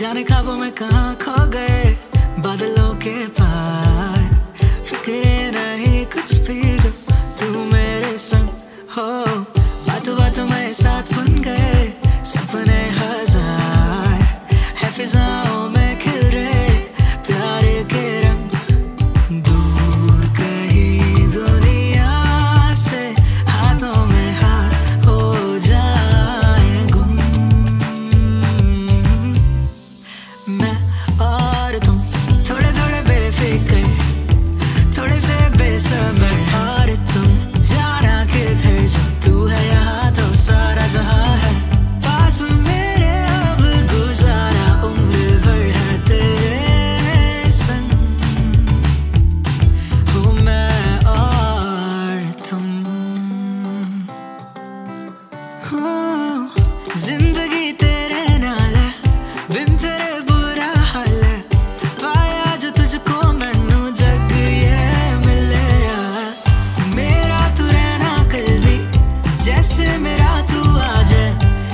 जाने ख्वाबों में कहाँ खो गए बादलों के पार, फिक्रे नहीं कुछ भी जो तू मेरे संग हो। बातों बातों में साथ बन गए सपने हजार, है फिजाओं में खिल रहे प्यार के रंग। दूर कहीं दुनिया से हाथों में हाथ हो जाए गुम। मैं और तुम थोड़े थोड़े बेफिक्र, थोड़े से बेसब्र, और तुम जाना किधर जो तू है यहाँ तो सारा जहाँ है पास मेरे। अब गुजारा उम्र भर है तेरे संग, हूँ मैं और तुम। जिंदगी तेरे नाल है, बिन तेरे बुरा हाल है, पाया जो तुझको मैनू जग ये मिले। मेरा तू रहना कल भी जैसे मेरा तू आ जाए,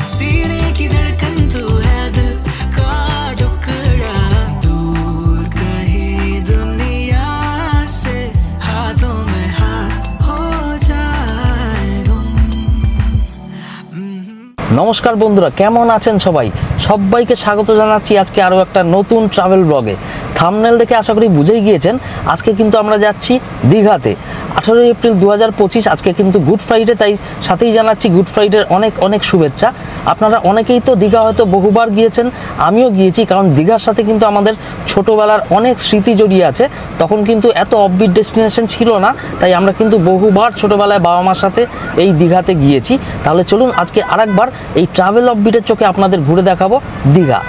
सीने की धड़कन तू है दिल का टुकड़ा। दूर कहीं दुनिया से हाथों में हाथ हो जाए गुम। নমস্কার বন্ধুরা, কেমন আছেন সবাই? সবাইকে স্বাগত জানাচ্ছি আজকে আরও একটা নতুন ট্রাভেল ব্লগে। থাম্বনেল দেখে আশা করি বুঝেই গিয়েছেন আজকে কিন্তু আমরা যাচ্ছি দীঘাতে। 18 এপ্রিল 2025 আজকে কিন্তু গুড ফ্রাইডে, তাই সাথেই জানাচ্ছি গুড ফ্রাইডের অনেক অনেক শুভেচ্ছা। আপনারা অনেকেই তো দীঘা হয়তো বহুবার গিয়েছেন, আমিও গিয়েছি, কারণ দীঘার সাথে কিন্তু আমাদের ছোটোবেলার অনেক স্মৃতি জড়িয়ে আছে। তখন কিন্তু এত অফবিট ডেস্টিনেশন ছিল না, তাই আমরা কিন্তু বহুবার ছোটোবেলায় বাবা মার সাথে এই দীঘাতে গিয়েছি। তাহলে চলুন আজকে আরেকবার এই ট্রাভেল অফবিটের চোখে আপনাদের ঘুরে দেখাবো দীঘা।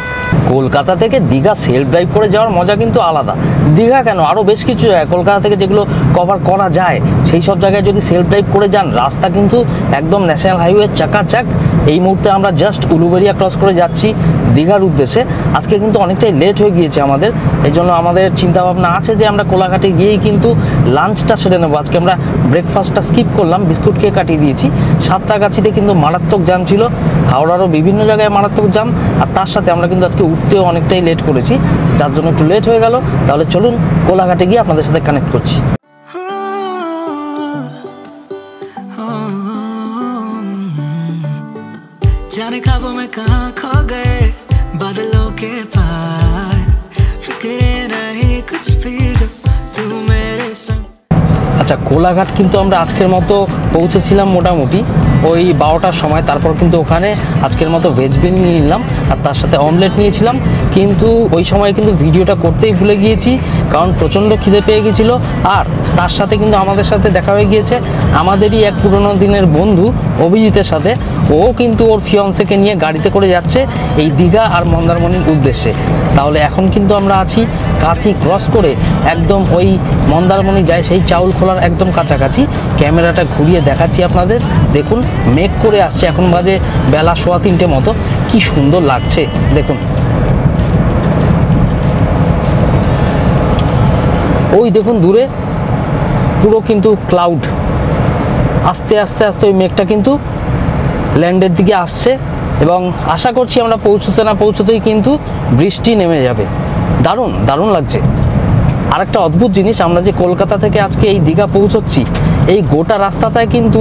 কলকাতা থেকে দীঘা সেলফ ড্রাইভ করে যাওয়ার মজা কিন্তু আলাদা। দীঘা কেন, আরও বেশ কিছু জায়গায় কলকাতা থেকে যেগুলো কভার করা যায় সেই সব জায়গায় যদি সেলফ ড্রাইভ করে যান, রাস্তা কিন্তু একদম ন্যাশনাল হাইওয়ে চাকাচাক। এই মুহূর্তে আমরা জাস্ট উলুবেড়িয়া ক্রস করে যাচ্ছি দীঘার উদ্দেশ্যে। আজকে কিন্তু অনেকটাই লেট হয়ে গিয়েছে আমাদের, এই জন্য আমাদের চিন্তাভাবনা আছে যে আমরা কোলাঘাটে গিয়েই কিন্তু লাঞ্চটা সেরে নেবো। আজকে আমরা ব্রেকফাস্টটা স্কিপ করলাম, বিস্কুট খেয়ে কাটিয়ে দিয়েছি। সাতটাগাছিতে কিন্তু মারাত্মক জ্যাম ছিল, হাওড়ারও বিভিন্ন জায়গায় মারাত্মক জ্যাম, আর তার সাথে আমরা কিন্তু আজকে উঠতেও অনেকটাই লেট করেছি, যার জন্য একটু লেট হয়ে গেল। তাহলে চলুন কোলাঘাটে গিয়ে আপনাদের সাথে কানেক্ট করছি। जाने ख्वाबों में कहाँ खो गए बादलों के पार, फिक्रे नहीं कुछ भी जो तू मेरे संग। আচ্ছা, কোলাঘাট কিন্তু আমরা আজকের মতো পৌঁছেছিলাম মোটামুটি ওই 12টার সময়। তারপর কিন্তু ওখানে আজকের মতো ভেজ বিরিয়ানি নিয়ে নিলাম, আর তার সাথে অমলেট নিয়েছিলাম। কিন্তু ওই সময় কিন্তু ভিডিওটা করতেই ভুলে গিয়েছি, কারণ প্রচণ্ড খিদে পেয়ে গেছিলো। আর তার সাথে কিন্তু আমাদের সাথে দেখা হয়ে গিয়েছে আমাদেরই এক পুরনো দিনের বন্ধু অভিজিতের সাথে। ও কিন্তু ওর ফিয়ন্সেকে নিয়ে গাড়িতে করে যাচ্ছে এই দীঘা আর মন্দারমণির উদ্দেশ্যে। তাহলে এখন কিন্তু আমরা আছি কাঁথি ক্রস করে একদম ওই মন্দারমণি যায় সেই চাউল খোলার একদম কাছাকাছি। ক্যামেরাটা ঘুরিয়ে দেখাচ্ছি আপনাদের, দেখুন মেঘ করে আসছে, এখন বাজে বেলা 3:15 মতো। কি সুন্দর লাগছে দেখুন। ওই দেখুন দূরে পুরো কিন্তু ক্লাউড, আস্তে আস্তে আস্তে ওই মেঘটা কিন্তু ল্যান্ডের দিকে আসছে, এবং আশা করছি আমরা পৌঁছতে না পৌঁছতেই কিন্তু বৃষ্টি নেমে যাবে। দারুণ দারুণ লাগছে। আরেকটা অদ্ভুত জিনিস, আমরা যে কলকাতা থেকে আজকে এই দীঘা পৌঁছচ্ছি, এই গোটা রাস্তাটায় কিন্তু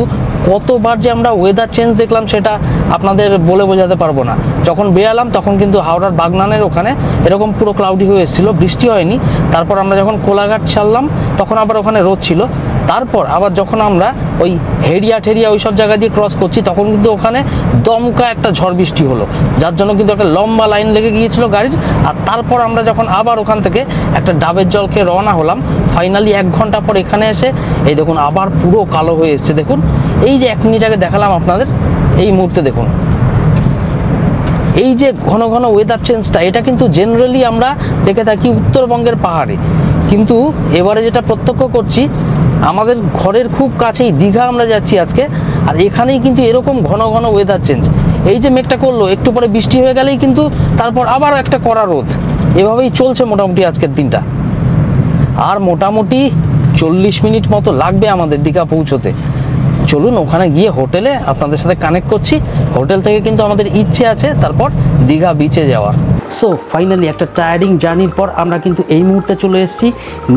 কতবার যে আমরা ওয়েদার চেঞ্জ দেখলাম সেটা আপনাদের বলে বোঝাতে পারবো না। যখন বেরালাম তখন কিন্তু হাওড়ার বাগনানের ওখানে এরকম পুরো ক্লাউডি হয়ে এসেছিলো, বৃষ্টি হয়নি। তারপর আমরা যখন কোলাঘাট ছাড়লাম তখন আবার ওখানে রোদ ছিল। তারপর আবার যখন আমরা ওই হেরিয়া ঠেরিয়া ওই সব জায়গা দিয়ে ক্রস করছি তখন কিন্তু ওখানে দমকা একটা ঝড় বৃষ্টি হলো, যার জন্য কিন্তু একটা লম্বা লাইন লেগে গিয়েছিল গাড়ির। আর তারপর আমরা যখন আবার ওখান থেকে একটা ডাবের জল খেয়ে রওনা হলাম, ফাইনালি 1 ঘন্টা পর এখানে এসে এই দেখুন আবার পুরো কালো হয়ে এসছে। দেখুন এই যে 1 মিনিট আগে দেখালাম আপনাদের, এই মুহূর্তে দেখুন এই যে ঘন ঘন ওয়েদার চেঞ্জটা, এটা কিন্তু জেনারেলি আমরা দেখে থাকি উত্তরবঙ্গের পাহাড়ে, কিন্তু এবারে যেটা প্রত্যক্ষ করছি আমাদের ঘরের খুব কাছেই দীঘা আমরা যাচ্ছি আজকে, আর এখানেই কিন্তু এরকম ঘন ঘন ওয়েদার চেঞ্জ। এই যে মেঘটা করলো, একটু পরে বৃষ্টি হয়ে গেলেই কিন্তু তারপর আবার একটা কড়া রোদ, এভাবেই চলছে মোটামুটি আজকের দিনটা। আর মোটামুটি 40 মিনিট মতো লাগবে আমাদের দীঘা পৌঁছতে। চলুন ওখানে গিয়ে হোটেলে আপনাদের সাথে কানেক্ট করছি। হোটেল থেকে কিন্তু আমাদের ইচ্ছে আছে তারপর দীঘা বিচে যাওয়ার। সো ফাইনালি একটা টায়ারিং জার্নির পর আমরা কিন্তু এই মুহূর্তে চলে এসেছি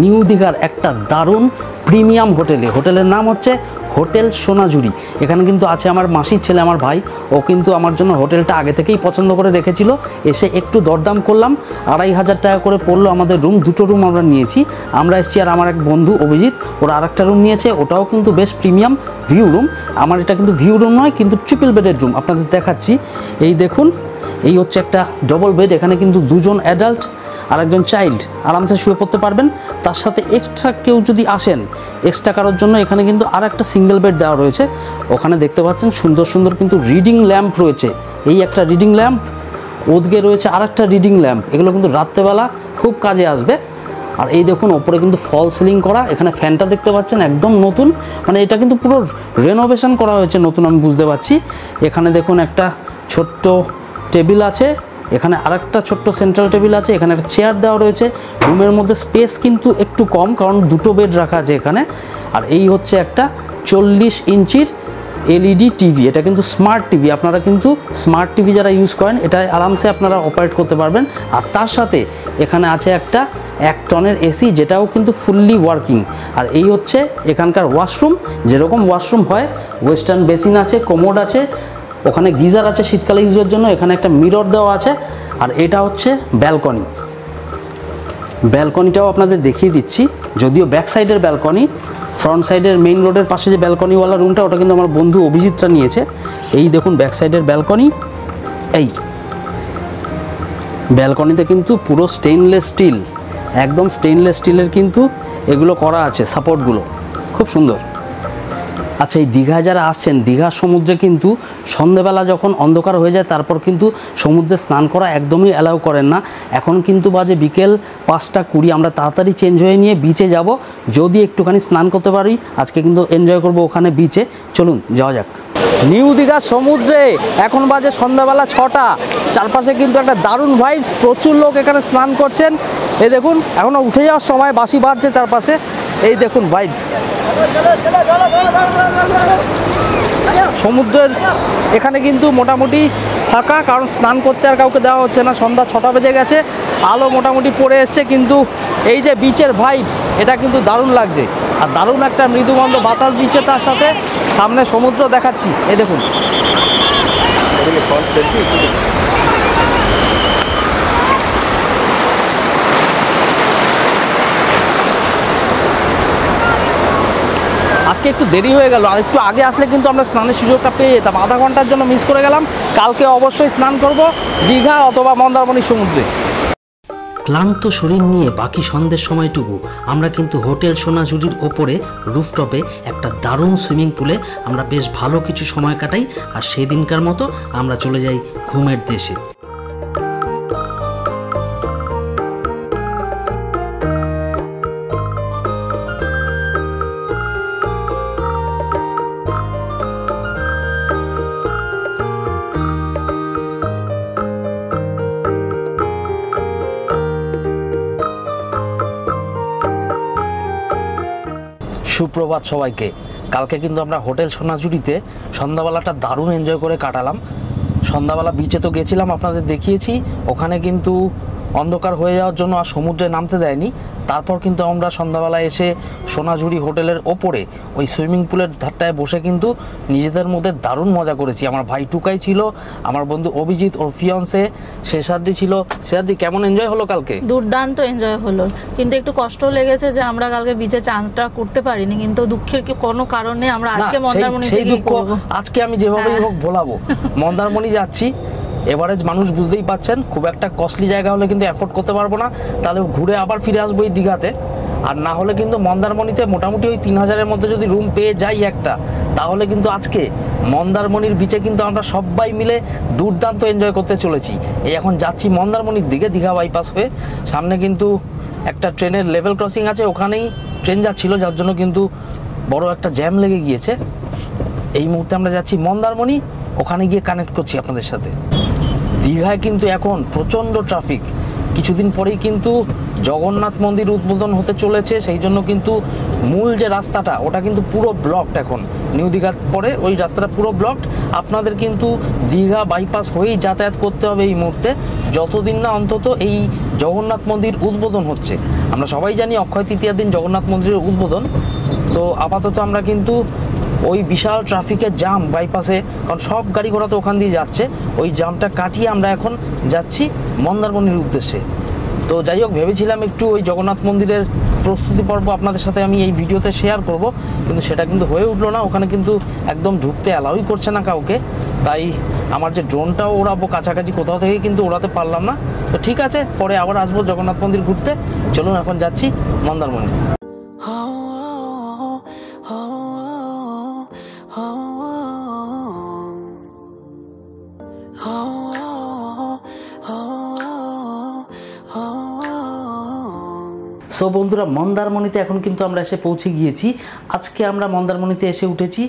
নিউ দীঘার একটা দারুণ প্রিমিয়াম হোটেলে। হোটেলের নাম হচ্ছে হোটেল সোনাঝুরি। এখানে কিন্তু আছে আমার মাসির ছেলে, আমার ভাই। ও কিন্তু আমার জন্য হোটেলটা আগে থেকেই পছন্দ করে রেখেছিল। এসে একটু দরদাম করলাম, 2500 টাকা করে পড়লো আমাদের রুম। দুটো রুম আমরা নিয়েছি। আমরা এসেছি আর আমার এক বন্ধু অভিজিৎ, ওরা আরেকটা রুম নিয়েছে, ওটাও কিন্তু বেশ প্রিমিয়াম ভিউ রুম। আমার এটা কিন্তু ভিউ রুম নয়, কিন্তু ট্রিপল বেডের রুম আপনাদের দেখাচ্ছি। এই দেখুন, এই হচ্ছে একটা ডবল বেড। এখানে কিন্তু দুজন অ্যাডাল্ট আর একজন চাইল্ড আরামসে শুয়ে পড়তে পারবেন। তার সাথে এক্সট্রা কেউ যদি আসেন, এক্সট্রা কারোর জন্য এখানে কিন্তু আর একটা সিঙ্গেল বেড দেওয়া রয়েছে। ওখানে দেখতে পাচ্ছেন সুন্দর সুন্দর কিন্তু রিডিং ল্যাম্প রয়েছে। এই একটা রিডিং ল্যাম্প, ওদিকে রয়েছে আর একটা রিডিং ল্যাম্প। এগুলো কিন্তু রাত্রেবেলা খুব কাজে আসবে। আর এই দেখুন ওপরে কিন্তু ফল সিলিং করা। এখানে ফ্যানটা দেখতে পাচ্ছেন একদম নতুন, মানে এটা কিন্তু পুরো রেনোভেশন করা হয়েছে নতুন, আমি বুঝতে পারছি। এখানে দেখুন একটা ছোট্ট টেবিল আছে, এখানে আরেকটা ছোট্ট সেন্ট্রাল টেবিল আছে, এখানে একটা চেয়ার দেওয়া রয়েছে। রুমের মধ্যে স্পেস কিন্তু একটু কম, কারণ দুটো বেড রাখা আছে এখানে। আর এই হচ্ছে একটা 40 ইঞ্চির এলইডি টিভি। এটা কিন্তু স্মার্ট টিভি। আপনারা কিন্তু স্মার্ট টিভি যারা ইউজ করেন, এটা আরামসে আপনারা অপারেট করতে পারবেন। আর তার সাথে এখানে আছে একটা 1 টনের এসি, যেটাও কিন্তু ফুললি ওয়ার্কিং। আর এই হচ্ছে এখানকার ওয়াশরুম, যেরকম ওয়াশরুম হয়। ওয়েস্টার্ন বেসিন আছে, কোমোড আছে, ওখানে গিজার আছে শীতকালে ইউজের জন্য। এখানে একটা মিরর দেওয়া আছে। আর এটা হচ্ছে ব্যালকনি। ব্যালকনিটাও আপনাদের দেখিয়ে দিচ্ছি, যদিও ব্যাক সাইডের ব্যালকনি। ফ্রন্ট সাইডের মেইন রোডের পাশে যে ব্যালকনিওয়ালা রুমটা, ওটা কিন্তু আমার বন্ধু অভিজিৎটা নিয়েছে। এই দেখুন ব্যাক সাইডের ব্যালকনি। এই ব্যালকনিতে কিন্তু পুরো স্টেইনলেস স্টিল, একদম স্টেইনলেস স্টিলের কিন্তু এগুলো করা আছে, সাপোর্টগুলো খুব সুন্দর। আচ্ছা, এই দীঘায় যারা আসছেন, দীঘার সমুদ্রে কিন্তু সন্ধেবেলা যখন অন্ধকার হয়ে যায়, তারপর কিন্তু সমুদ্রে স্নান করা একদমই অ্যালাউ করেন না। এখন কিন্তু বাজে বিকেল 5:20। আমরা তাড়াতাড়ি চেঞ্জ হয়ে নিয়ে বিচে যাব, যদি একটুখানি স্নান করতে পারি। আজকে কিন্তু এনজয় করব ওখানে বিচে। চলুন যাওয়া যাক। নিউ দীঘার সমুদ্রে এখন বাজে সন্ধ্যাবেলা 6টা। চারপাশে কিন্তু একটা দারুণ ভাইবস, প্রচুর লোক এখানে স্নান করছেন। এই দেখুন এখনও উঠে যাওয়ার সময়, বাঁশি বাজছে চারপাশে। এই দেখুন ভাইবস। সমুদ্রের এখানে কিন্তু মোটামুটি ফাঁকা, কারণ স্নান করতে আর কাউকে দেওয়া হচ্ছে না। সন্ধ্যা 6টা বেজে গেছে, আলো মোটামুটি পড়ে এসছে, কিন্তু এই যে বিচের ভাইবস, এটা কিন্তু দারুণ লাগছে। আর দারুণ একটা মৃদুমন্দ বাতাস দিচ্ছে, তার সাথে সামনে সমুদ্র দেখাচ্ছি। এই দেখুন আজকে একটু দেরি হয়ে গেল, আর একটু আগে আসলে কিন্তু আমরা স্নানের সুযোগটা পেয়ে যেতাম। আধা ঘন্টার জন্য মিস করে গেলাম। কালকে অবশ্যই স্নান করব দীঘা অথবা মন্দারমণি সমুদ্রে। ক্লান্ত শরীর নিয়ে বাকি সন্ধ্যের সময়টুকু আমরা কিন্তু হোটেল সোনাঝুরির ওপরে রুফটপে একটা দারুণ সুইমিং পুলে আমরা বেশ ভালো কিছু সময় কাটাই। আর সেদিনকার মতো আমরা চলে যাই ঘুমের দেশে। সুপ্রভাত সবাইকে। কালকে কিন্তু আমরা হোটেল সোনাঝুরিতে সন্ধ্যাবেলাটা দারুণ এনজয় করে কাটালাম। সন্ধ্যাবেলা বিচে তো গেছিলাম, আপনাদের দেখিয়েছি। ওখানে কিন্তু অন্ধকার হয়ে যাওয়ার জন্য আর সমুদ্রে নামতে দেয়নি। তারপর কিন্তু আমরা সন্ধ্যাবেলা এসে সোনাঝুরি হোটেলের ওপরে ওই সুইমিং পুলের ধারটায় বসে কিন্তু নিজেদের মধ্যে দারুণ মজা করেছি। আমার ভাই টুকাই ছিল, আমার বন্ধু অভিজিৎ, ওর ফিয়ন্সে শেষাদ্রি ছিল। শেষাদ্রি, কেমন এনজয় হলো কালকে? দুর্দান্ত এনজয় হলো, কিন্তু একটু কষ্ট লেগেছে যে আমরা কালকে বিচে চান্সটা করতে পারিনি। কিন্তু দুঃখের কি কোনো কারণে আমরা আজকে মন্দারমণি থেকে করব। আজকে আমি যেভাবেই হোক ভোলাবো। মন্দারমণি যাচ্ছি। এভারেজ মানুষ বুঝতেই পাচ্ছেন, খুব একটা কস্টলি জায়গা হলে কিন্তু অ্যাফোর্ড করতে পারবো না। তাহলে ঘুরে আবার ফিরে আসবো এই দীঘাতে। আর না হলে কিন্তু মন্দারমণিতে মোটামুটি ওই 3000-এর মধ্যে যদি রুম পেয়ে যাই একটা, তাহলে কিন্তু আজকে মন্দারমণির বিচে কিন্তু আমরা সবাই মিলে দুর্দান্ত এনজয় করতে চলেছি। এই এখন যাচ্ছি মন্দারমণির দিকে, দীঘা বাইপাস হয়ে। সামনে কিন্তু একটা ট্রেনের লেভেল ক্রসিং আছে, ওখানেই ট্রেন যাচ্ছিল, যার জন্য কিন্তু বড় একটা জ্যাম লেগে গিয়েছে। এই মুহূর্তে আমরা যাচ্ছি মন্দারমণি, ওখানে গিয়ে কানেক্ট করছি আপনাদের সাথে। দীঘায় কিন্তু এখন প্রচণ্ড ট্রাফিক। কিছুদিন পরেই কিন্তু জগন্নাথ মন্দির উদ্বোধন হতে চলেছে, সেই জন্য কিন্তু মূল যে রাস্তাটা ওটা কিন্তু পুরো ব্লকড। এখন নিউ দীঘার পরে ওই রাস্তাটা পুরো ব্লকড। আপনাদের কিন্তু দীঘা বাইপাস হয়েই যাতায়াত করতে হবে এই মুহূর্তে, যতদিন না অন্তত এই জগন্নাথ মন্দির উদ্বোধন হচ্ছে। আমরা সবাই জানি অক্ষয় তৃতীয়ার দিন জগন্নাথ মন্দিরের উদ্বোধন। তো আপাতত আমরা কিন্তু ওই বিশাল ট্রাফিকের জাম বাইপাসে, কারণ সব গাড়ি ঘোড়া তো ওখান দিয়ে যাচ্ছে, ওই জামটা কাটিয়ে আমরা এখন যাচ্ছি মন্দারমণির উদ্দেশ্যে। তো যাই হোক, ভেবেছিলাম একটু ওই জগন্নাথ মন্দিরের প্রস্তুতি পর্ব আপনাদের সাথে আমি এই ভিডিওতে শেয়ার করব, কিন্তু সেটা কিন্তু হয়ে উঠলো না। ওখানে কিন্তু একদম ঢুকতে অ্যালাউই করছে না কাউকে, তাই আমার যে ড্রোনটাও ওড়াবো কাছাকাছি কোথাও থেকে কিন্তু ওড়াতে পারলাম না। তো ঠিক আছে, পরে আবার আসবো জগন্নাথ মন্দির ঘুরতে। চলুন এখন যাচ্ছি মন্দারমণি। সো বন্ধুরা, মন্দারমণিতে এখন কিন্তু আমরা এসে পৌঁছে গিয়েছি। আজকে আমরা মন্দারমণিতে এসে উঠেছি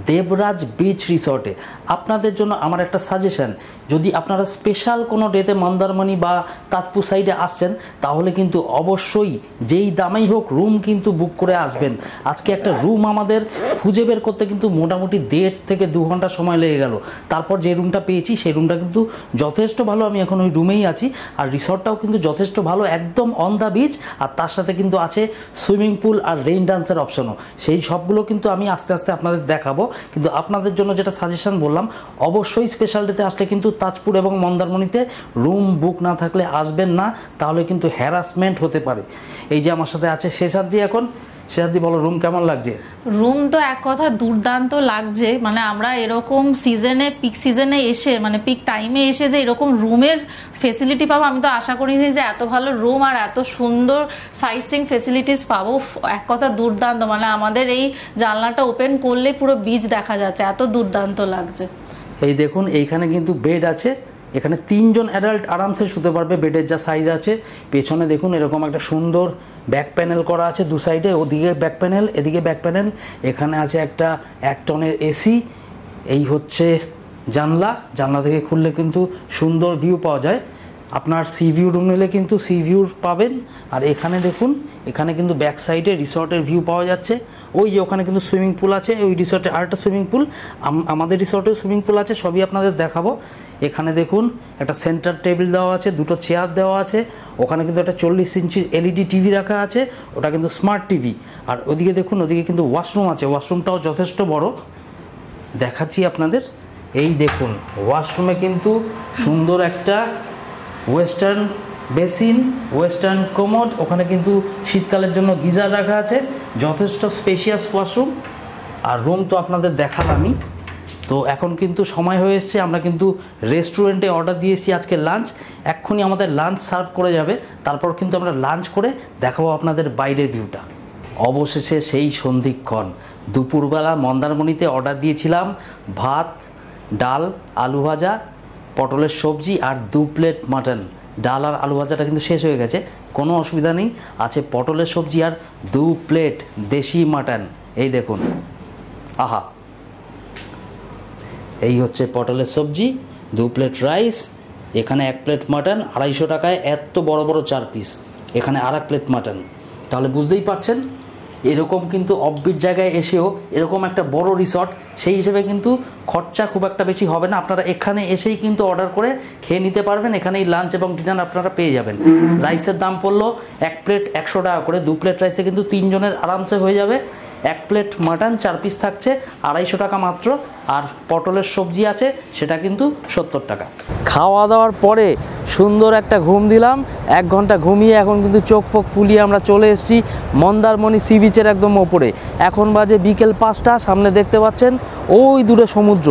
দেবরাজ বিচ রিসর্টে। আপনাদের জন্য আমার একটা সাজেশন, যদি আপনারা স্পেশাল কোনো ডেতে মন্দারমণি বা তাজপুর সাইডে আসছেন, তাহলে কিন্তু অবশ্যই যেই দামেই হোক রুম কিন্তু বুক করে আসবেন। আজকে একটা রুম আমাদের খুঁজে বের করতে কিন্তু মোটামুটি 1.5 থেকে 2 ঘন্টা সময় লেগে গেল। তারপর যে রুমটা পেয়েছি সেই রুমটা কিন্তু যথেষ্ট ভালো, আমি এখন ওই রুমেই আছি। আর রিসর্টটাও কিন্তু যথেষ্ট ভালো, একদম অন দ্য বিচ। আর তার সাথে কিন্তু আছে সুইমিং পুল আর রেইন ডান্সের অপশনও। সেই সবগুলো কিন্তু আমি আস্তে আস্তে আপনাদের দেখাবো। কিন্তু আপনাদের জন্য যেটা সাজেশন বললাম, অবশ্যই স্পেশাল ডেতে আসলে কিন্তু তাজপুর এবং মন্দারমণিতে রুম বুক না থাকলে আসবেন না, তাহলে কিন্তু হ্যারাসমেন্ট হতে পারে। এই যে আমার সাথে আছে শেষাদ্রি। এখন শেষাদ্রি, বলো রুম কেমন লাগছে? রুম তো এক কথা দুর্দান্ত লাগছে। মানে আমরা এরকম সিজনে, পিক সিজনে এসে, মানে পিক টাইমে এসে যে এরকম রুমের ফেসিলিটি পাবো, আমি তো আশা করিনি যে এত ভালো রুম আর এত সুন্দর সাইট সিইং ফেসিলিটিস পাবো। এক কথা দুর্দান্ত, মানে আমাদের এই জানলাটা ওপেন করলে পুরো বিচ দেখা যাচ্ছে, এত দুর্দান্ত লাগছে। এই দেখুন, এইখানে কিন্তু বেড আছে, এখানে 3 জন অ্যাডাল্ট আরামসে শুতে পারবে। বেডের যা সাইজ আছে, পেছনে দেখুন এরকম একটা সুন্দর ব্যাক প্যানেল করা আছে দু সাইডে, ওদিকে ব্যাক প্যানেল, এদিকে ব্যাক প্যানেল। এখানে আছে একটা 1 টনের এসি। এই হচ্ছে জানলা, জানলা থেকে খুললে কিন্তু সুন্দর ভিউ পাওয়া যায়। আপনার সি ভিউ রুম নিলে কিন্তু সি ভিউ পাবেন। আর এখানে দেখুন, এখানে কিন্তু ব্যাক সাইডে রিসর্টের ভিউ পাওয়া যাচ্ছে। ওই যে ওখানে কিন্তু সুইমিং পুল আছে, ওই রিসর্টে আরেকটা সুইমিং পুল, আমাদের রিসর্টেও সুইমিং পুল আছে, সবই আপনাদের দেখাবো। এখানে দেখুন একটা সেন্টার টেবিল দেওয়া আছে, 2টো চেয়ার দেওয়া আছে। ওখানে কিন্তু একটা 40 ইঞ্চির এলইডি টিভি রাখা আছে, ওটা কিন্তু স্মার্ট টিভি। আর ওদিকে দেখুন, ওদিকে কিন্তু ওয়াশরুম আছে, ওয়াশরুমটাও যথেষ্ট বড়, দেখাচ্ছি আপনাদের। এই দেখুন, ওয়াশরুমে কিন্তু সুন্দর একটা ওয়েস্টার্ন বেসিন, ওয়েস্টার্ন কোমোড, ওখানে কিন্তু শীতকালের জন্য গিজার রাখা আছে, যথেষ্ট স্পেশিয়াস ওয়াশরুম। আর রুম তো আপনাদের দেখালামই। তো এখন কিন্তু সময় হয়ে এসছে, আমরা কিন্তু রেস্টুরেন্টে অর্ডার দিয়েছি আজকে লাঞ্চ। এক্ষুনি আমাদের লাঞ্চ সার্ভ করে যাবে, তারপর কিন্তু আমরা লাঞ্চ করে দেখাবো আপনাদের বাইরের ভিউটা। অবশেষে সেই সন্ধিক্ষণ, দুপুরবেলা মন্দারমণিতে অর্ডার দিয়েছিলাম ভাত, ডাল, আলু ভাজা, পটলের সবজি আর 2 প্লেট মাটন। ডাল আর আলু ভাজাটা কিন্তু শেষ হয়ে গেছে, কোনো অসুবিধা নেই, আছে পটলের সবজি আর 2 প্লেট দেশি মাটন। এই দেখুন, আহা, এই হচ্ছে পটলের সবজি, 2 প্লেট রাইস, এখানে 1 প্লেট মাটন, 250 টাকায় এত বড় বড় 4 পিস, এখানে আর 1 প্লেট মাটন। তাহলে বুঝতেই পারছেন, এরকম কিন্তু অফবিট জায়গায় এসেও এরকম একটা বড় রিসর্ট, সেই হিসেবে কিন্তু খরচা খুব একটা বেশি হবে না। আপনারা এখানে এসেই কিন্তু অর্ডার করে খেয়ে নিতে পারবেন, এখানেই লাঞ্চ এবং ডিনার আপনারা পেয়ে যাবেন। রাইসের দাম পড়লো 1 প্লেট 100 টাকা করে, 2 প্লেট রাইসে কিন্তু 3 জনের আরামসে হয়ে যাবে। 1 প্লেট মাটন 4 পিস থাকছে 250 টাকা মাত্র, আর পটলের সবজি আছে সেটা কিন্তু 70 টাকা। খাওয়া দাওয়ার পরে সুন্দর একটা ঘুম দিলাম, 1 ঘন্টা ঘুমিয়ে এখন কিন্তু চোখ ফোক ফুলিয়ে আমরা চলে এসেছি মন্দারমণি সি বিচের একদম ওপরে। এখন বাজে বিকেল 5টা, সামনে দেখতে পাচ্ছেন ওই দূরে সমুদ্র।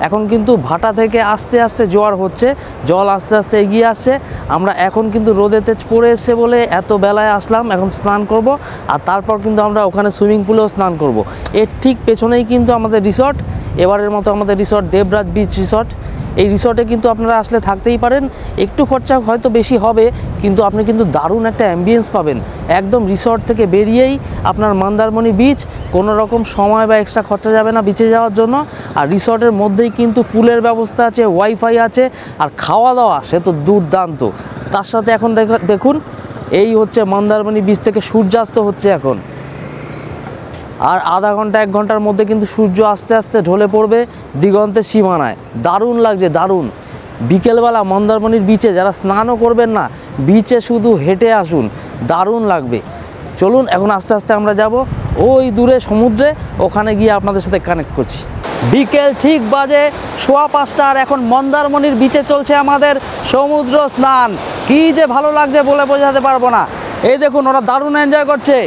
এখন কিন্তু ভাটা থেকে আস্তে আস্তে জোয়ার হচ্ছে, জল আস্তে আস্তে এগিয়ে আসছে। আমরা এখন কিন্তু রোদে তেজ পড়ে এসছে বলে এত বেলায় আসলাম, এখন স্নান করব, আর তারপর কিন্তু আমরা ওখানে সুইমিং পুলেও স্নান করব। এর ঠিক পেছনেই কিন্তু আমাদের রিসর্ট, এবারের মতো আমাদের রিসর্ট দেবরাজ বিচ রিসর্ট। এই রিসর্টে কিন্তু আপনারা আসলে থাকতেই পারেন, একটু খরচা হয়তো বেশি হবে, কিন্তু আপনি কিন্তু দারুণ একটা অ্যাম্বিয়েন্স পাবেন। একদম রিসর্ট থেকে বেরিয়েই আপনার মন্দারমণি বিচ, কোনো রকম সময় বা এক্সট্রা খরচা যাবে না বিচে যাওয়ার জন্য। আর রিসর্টের মধ্যেই কিন্তু পুলের ব্যবস্থা আছে, ওয়াইফাই আছে, আর খাওয়া দাওয়া সে তো দুর্দান্ত। তার সাথে এখন দেখুন এই হচ্ছে মন্দারমণি বিচ থেকে সূর্যাস্ত হচ্ছে এখন। আর আধা ঘন্টা 1 ঘন্টার মধ্যে কিন্তু সূর্য আস্তে আস্তে ঢলে পড়বে দিগন্তের সীমানায়। দারুণ লাগছে, দারুণ। বিকেলবেলা মন্দারমণির বিচে যারা স্নানও করবেন না, বিচে শুধু হেঁটে আসুন, দারুণ লাগবে। চলুন এখন আস্তে আস্তে আমরা যাব ওই দূরে সমুদ্রে, ওখানে গিয়ে আপনাদের সাথে কানেক্ট করছি। বিকেল ঠিক বাজে 5:15 আর এখন মন্দারমণির বিচে চলছে আমাদের সমুদ্র স্নান। কী যে ভালো লাগছে বলে বোঝাতে পারবো না। এই দেখুন ওরা দারুণ এনজয় করছে।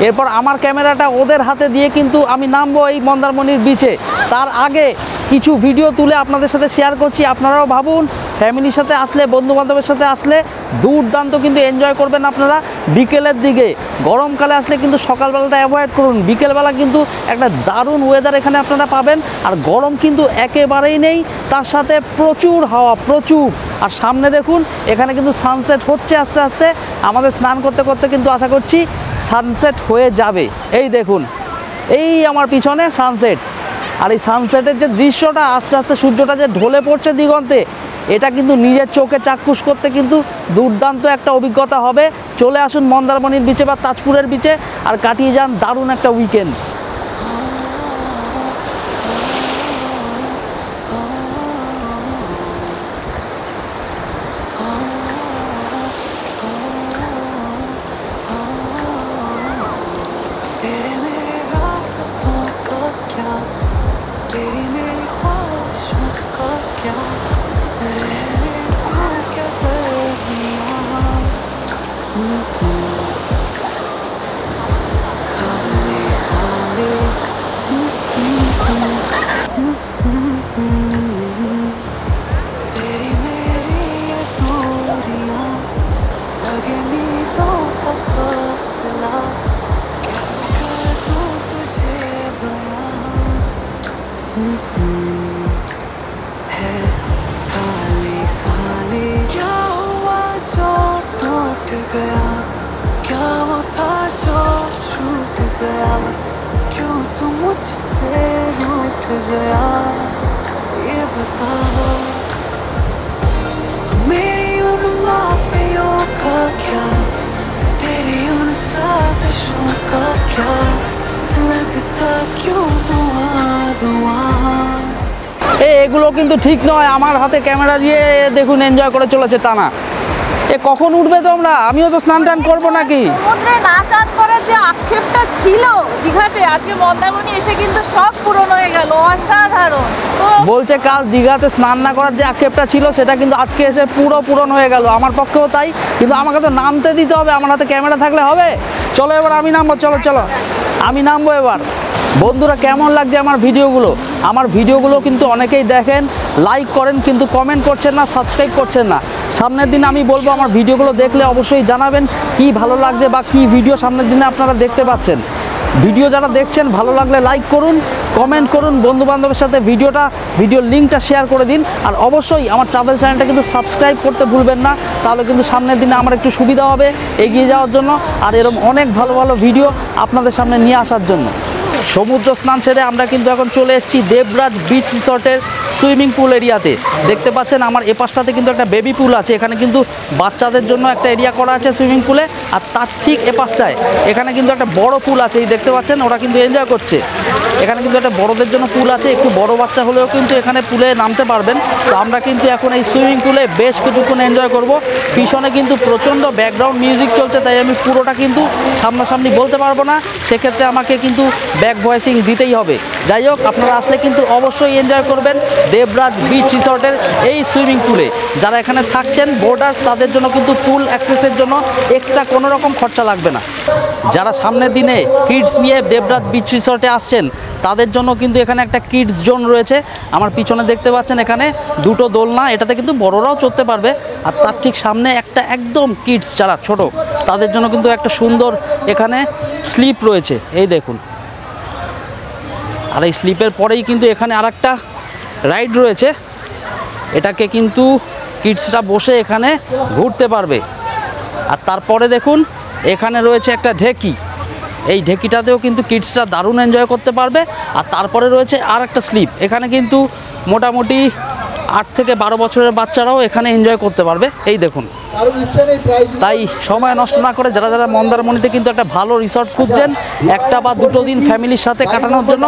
এরপর আমার ক্যামেরাটা ওদের হাতে দিয়ে কিন্তু আমি নামবো এই মন্দারমণির বিচে। তার আগে কিছু ভিডিও তুলে আপনাদের সাথে শেয়ার করছি। আপনারাও ভাবুন, ফ্যামিলির সাথে আসলে, বন্ধুবান্ধবের সাথে আসলে দুর্দান্ত কিন্তু এনজয় করবেন আপনারা বিকেলের দিকে। গরমকালে আসলে কিন্তু সকালবেলাটা অ্যাভয়েড করুন, বিকেলবেলা কিন্তু একটা দারুণ ওয়েদার এখানে আপনারা পাবেন। আর গরম কিন্তু একেবারেই নেই, তার সাথে প্রচুর হাওয়া, প্রচুর। আর সামনে দেখুন এখানে কিন্তু সানসেট হচ্ছে আস্তে আস্তে। আমাদের স্নান করতে করতে কিন্তু আশা করছি সানসেট হয়ে যাবে। এই দেখুন, এই আমার পিছনে সানসেট। আর এই সানসেটের যে দৃশ্যটা, আস্তে আস্তে সূর্যটা যে ঢলে পড়ছে দিগন্তে, এটা কিন্তু নিজের চোখে চাক্ষুষ করতে কিন্তু দুর্দান্ত একটা অভিজ্ঞতা হবে। চলে আসুন মন্দারমণির বিচে বা তাজপুরের বিচে আর কাটিয়ে যান দারুণ একটা উইকেন্ড। तेरे मेरे रास्तों का क्या, तेरी मेरी ख्वाहिशों का क्या, रहने तू क्या दरमियाँ। खाली खाली तेरी मेरी ये दूरियां, लगे मीलों का फासला, कैसे कर दूं तुझे बयां। है खाली खाली, क्या हुआ जो टूट गया, क्या वो था जो छूट गया, क्यों तू मुझसे रूठ गया, ये बता। मेरी उन माफियों का क्या, तेरी उन साजिशों का क्या, लगता क्यों धुआं धुआं। এগুলো কিন্তু ঠিক নয়। আমার হাতে ক্যামেরা দিয়ে দেখুন এনজয় করে চলেছে টানা। কখন উঠবে তোমরা? আমিও তো স্নান টান করবো নাকি? সমুদ্রে না চান করার যে আক্ষেপটা ছিল দীঘাতে, আজকে মন্দারমণি এসে কিন্তু সব পূরণ হয়ে গেল। অসাধারণ। বলছে কাল দীঘাতে স্নান না করার যে আক্ষেপটা ছিল সেটা কিন্তু আজকে এসে পুরো পূরণ হয়ে গেল। আমার পক্ষেও তাই, কিন্তু আমাকে তো নামতে দিতে হবে। আমার হাতে ক্যামেরা থাকলে হবে? চলো এবার আমি নামবো, চলো চলো আমি নামবো এবার। বন্ধুরা কেমন লাগছে আমার ভিডিওগুলো? আমার ভিডিওগুলো কিন্তু অনেকেই দেখেন, লাইক করেন, কিন্তু কমেন্ট করছেন না, সাবস্ক্রাইব করছেন না। সামনের দিন আমি বলবো আমার ভিডিওগুলো দেখলে অবশ্যই জানাবেন কি ভালো লাগছে বা কি ভিডিও সামনের দিনে আপনারা দেখতে পাচ্ছেন। ভিডিও যারা দেখছেন ভালো লাগলে লাইক করুন, কমেন্ট করুন, বন্ধুবান্ধবের সাথে ভিডিওর লিঙ্কটা শেয়ার করে দিন। আর অবশ্যই আমার ট্রাভেল চ্যানেলটা কিন্তু সাবস্ক্রাইব করতে ভুলবেন না, তাহলে কিন্তু সামনের দিনে আমার একটু সুবিধা হবে এগিয়ে যাওয়ার জন্য আর এরকম অনেক ভালো ভালো ভিডিও আপনাদের সামনে নিয়ে আসার জন্য। সমুদ্র স্নান সেরে আমরা কিন্তু এখন চলে এসেছি দেবরাজ বিচ রিসর্টের সুইমিং পুল এরিয়াতে। দেখতে পাচ্ছেন আমার এপাশটাতে কিন্তু একটা বেবি পুল আছে, এখানে কিন্তু বাচ্চাদের জন্য একটা এরিয়া করা আছে সুইমিং পুলে। আর তার ঠিক এপাশটায় এখানে কিন্তু একটা বড় পুল আছে, এই দেখতে পাচ্ছেন ওরা কিন্তু এনজয় করছে। এখানে কিন্তু একটা বড়দের জন্য পুল আছে, একটু বড় বাচ্চা হলেও কিন্তু এখানে পুলে নামতে পারবেন। তো আমরা কিন্তু এখন এই সুইমিং পুলে বেশ কিছুক্ষণ এনজয় করব। পিছনে কিন্তু প্রচণ্ড ব্যাকগ্রাউন্ড মিউজিক চলছে, তাই আমি পুরোটা কিন্তু সামনাসামনি বলতে পারবো না, সেক্ষেত্রে আমাকে কিন্তু ব্যাক ভয়েসিং দিতেই হবে। যাই হোক, আপনারা আসলে কিন্তু অবশ্যই এনজয় করবেন দেবরাজ বিচ রিসর্টের এই সুইমিং পুলে। যারা এখানে থাকছেন বোর্ডার্স, তাদের জন্য কিন্তু পুল অ্যাক্সেসের জন্য এক্সট্রা কোনো রকম খরচা লাগবে না। যারা সামনের দিনে কিডস নিয়ে দেবরাজ বিচ রিসর্টে আসছেন তাদের জন্য কিন্তু এখানে একটা কিডস জোন রয়েছে। আমার পিছনে দেখতে পাচ্ছেন এখানে দুটো দোলনা, এটাতে কিন্তু বড়রাও চড়তে পারবে। আর তার ঠিক সামনে একটা একদম কিডস যারা ছোট তাদের জন্য কিন্তু একটা সুন্দর এখানে স্লিপ রয়েছে, এই দেখুন। আর এই স্লিপের পরেই কিন্তু এখানে আর একটা রাইড রয়েছে, এটাকে কিন্তু কিডসরা বসে এখানে ঘুরতে পারবে। আর তারপরে দেখুন এখানে রয়েছে একটা ঢেকি, এই ঢেকিটাতেও কিন্তু কিডসরা দারুণ এনজয় করতে পারবে। আর তারপরে রয়েছে আর একটা স্লিপ, এখানে কিন্তু মোটামুটি 8 থেকে 12 বছরের বাচ্চারাও এখানে এনজয় করতে পারবে, এই দেখুন। তাই সময় নষ্ট না করে যারা যারা মন্দারমণিতে কিন্তু একটা ভালো রিসর্ট খুঁজছেন একটা বা দুটো দিন ফ্যামিলির সাথে কাটানোর জন্য,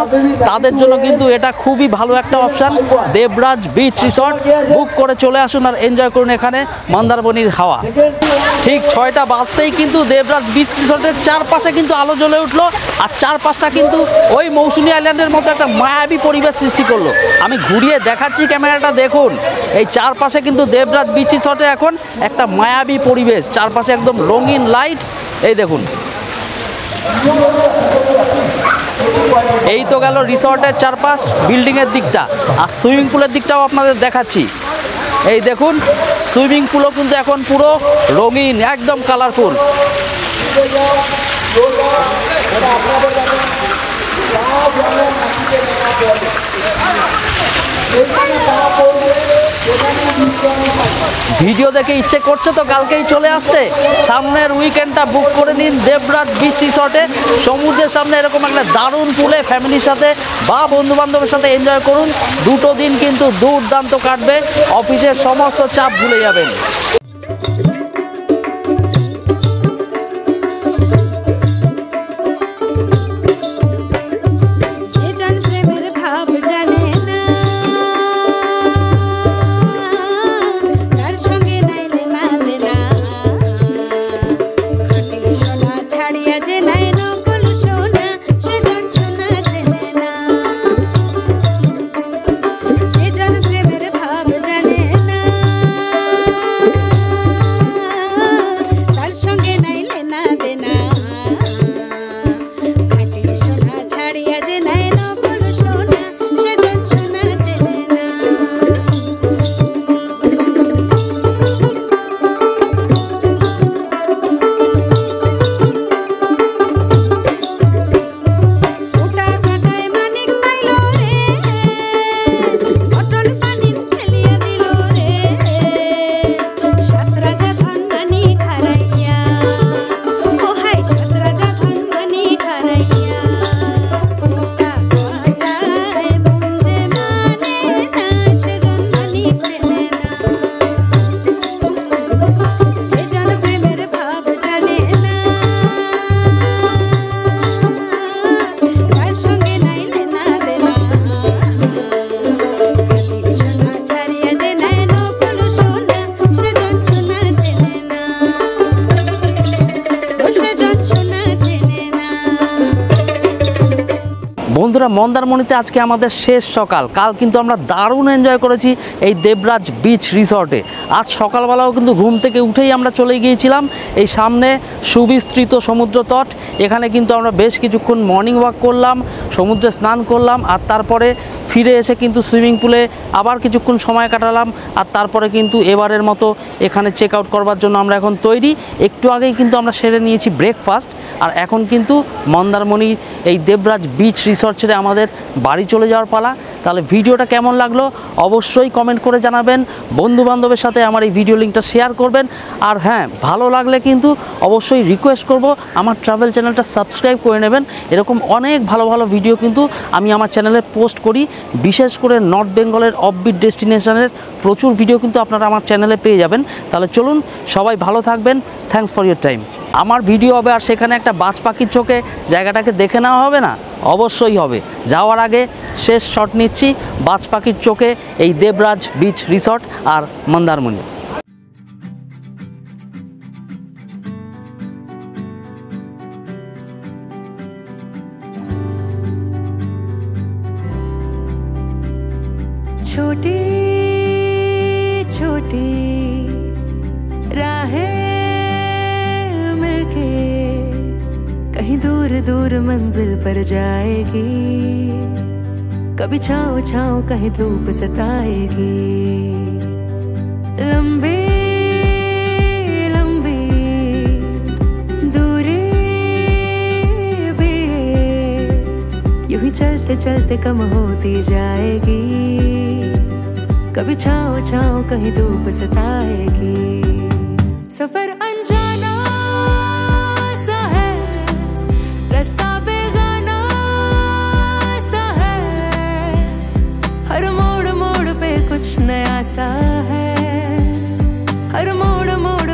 তাদের জন্য কিন্তু এটা খুবই ভালো একটা অপশান। দেবরাজ বিচ রিসর্ট বুক করে চলে আসুন আর এনজয় করুন এখানে মন্দারমণির হাওয়া। ঠিক 6টা বাজতেই কিন্তু দেবরাজ বিচ রিসর্টের চারপাশে কিন্তু আলো জ্বলে উঠলো, আর চারপাশটা কিন্তু ওই মৌসুমী আইল্যান্ডের মতো একটা মায়াবী পরিবেশ সৃষ্টি করলো। আমি ঘুরিয়ে দেখাচ্ছি, ক্যামেরাটা দেখুন, এই চারপাশে কিন্তু দেবরাজ বিচ রিসর্টে এখন একটা মায়াবী পরিবেশ, চারপাশে একদম রঙিন লাইট। এই দেখুন, এই তো গেল রিসর্টের চারপাশ, বিল্ডিংয়ের দিকটা, আর সুইমিং পুলের দিকটাও আপনাদের দেখাচ্ছি। এই দেখুন, সুইমিং পুলও কিন্তু এখন পুরো রঙিন, একদম কালারফুল। ভিডিও দেখে ইচ্ছে করছে তো কালকেই চলে আসতে, সামনের উইকেন্ডটা বুক করে নিন দেবরাজ বিচ রিসর্টে। সমুদ্রের সামনে এরকম একটা দারুণ পুলে ফ্যামিলির সাথে বা বন্ধুবান্ধবের সাথে এনজয় করুন। দুটো দিন কিন্তু দুর্দান্ত কাটবে, অফিসের সমস্ত চাপ ভুলে যাবেন। বন্ধুরা, মন্দারমণিতে আজকে আমাদের শেষ সকাল। কাল কিন্তু আমরা দারুণ এনজয় করেছি এই দেবরাজ বিচ রিসর্টে। আজ সকালবেলাও কিন্তু ঘুম থেকে উঠেই আমরা চলে গিয়েছিলাম এই সামনে সুবিস্তৃত সমুদ্র তট। এখানে কিন্তু আমরা বেশ কিছুক্ষণ মর্নিং ওয়াক করলাম, সমুদ্রে স্নান করলাম, আর তারপরে ফিরে এসে কিন্তু সুইমিং পুলে আবার কিছুক্ষণ সময় কাটালাম। আর তারপরে কিন্তু এবারের মতো এখানে চেক আউট করবার জন্য আমরা এখন তৈরি। একটু আগেই কিন্তু আমরা সেরে নিয়েছি ব্রেকফাস্ট, আর এখন কিন্তু মন্দারমণি এই দেবরাজ বিচ রিসর্ট ছেড়ে আমাদের বাড়ি চলে যাওয়ার পালা। তাহলে ভিডিওটা কেমন লাগলো অবশ্যই কমেন্ট করে জানাবেন, বন্ধুবান্ধবের সাথে আমার এই ভিডিও লিঙ্কটা শেয়ার করবেন। আর হ্যাঁ, ভালো লাগলে কিন্তু অবশ্যই রিকোয়েস্ট করব আমার ট্রাভেল চ্যানেলটা সাবস্ক্রাইব করে নেবেন। এরকম অনেক ভালো ভালো ভিডিও কিন্তু আমি আমার চ্যানেলে পোস্ট করি, বিশেষ করে নর্থ বেঙ্গলের অফবিট ডেস্টিনেশনের প্রচুর ভিডিও কিন্তু আপনারা আমার চ্যানেলে পেয়ে যাবেন। তাহলে চলুন, সবাই ভালো থাকবেন। Thanks for your time. আমার ভিডিও হবে আর সেখানে একটা বাজ পাখির চোখে জায়গাটাকে দেখে নেওয়া হবে না? অবশ্যই হবে। যাওয়ার আগে শেষ শট নিচ্ছি বাজ পাখির চোখে এই দেবরাজ বিচ রিসর্ট আর মন্দারমণি। छोटी छोटी राहें मिलके कहीं दूर दूर मंजिल पर जाएगी, कभी छाँव छाँव कहीं धूप सताएगी। लंबी लंबी दूरी भी यूं ही चलते चलते कम होती जाएगी, कभी छाँव छाँव कहीं धूप सताएगी। सफर अनजाना सा है, रास्ता बेगाना सा है, हर मोड़ मोड़ पे कुछ नया सा है, हर मोड़ मोड़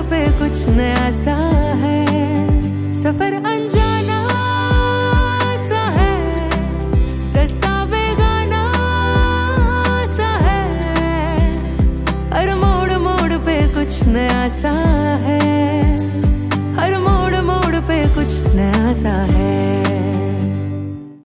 नया सा है